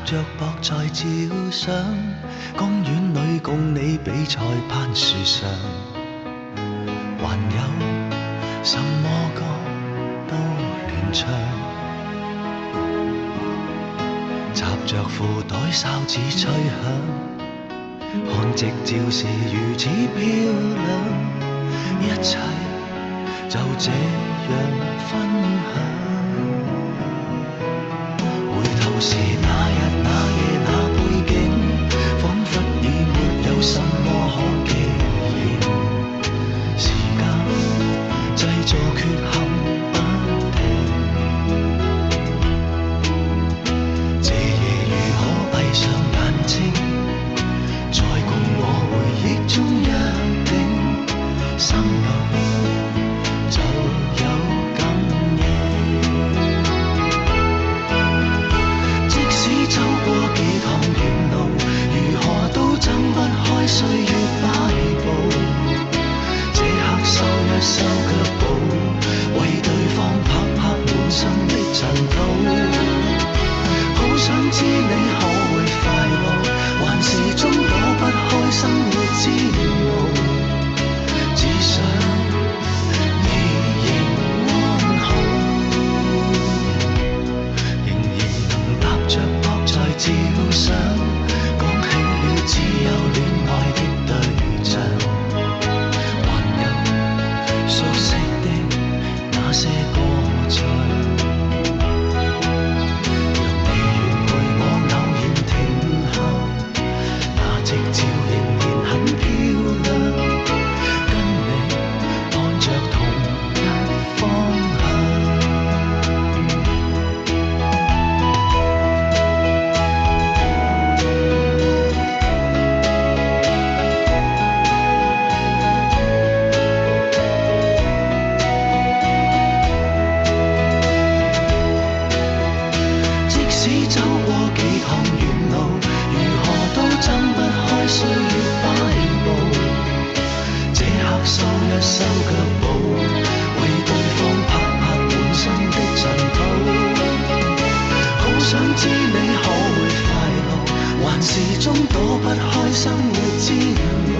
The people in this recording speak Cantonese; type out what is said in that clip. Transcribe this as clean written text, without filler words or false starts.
着膊在照相，公園裏共你比賽攀樹上，還有什麼歌都亂唱，插着褲袋哨子吹響，看夕照是如此漂亮，一切就這樣分享。回頭時那日那夜那背景，彷彿已沒有什麼可記認。時間製造缺陷不停，這夜如可閉上眼睛，再共我回憶中約定，生命就有感應。即使走過幾趟遠路，如何都睜不開歲月擺布，這刻收一收腳步，為對方拍拍滿身的塵土。好想知你可會快樂，還是終躲不開生活煎熬，只想你仍安好，仍然能踏着膊在照相，講起了只有戀愛的對象，還有熟悉的那些歌唱，若你願陪我偶然停下，那夕照仍然很漂亮，跟你看着同一方向。即使走過幾趟遠路，如何都睜不開歲月擺布，這刻收一收腳步，為對方拍拍滿身的塵土。好想知你可會快樂，還是終躲不開生活煎熬，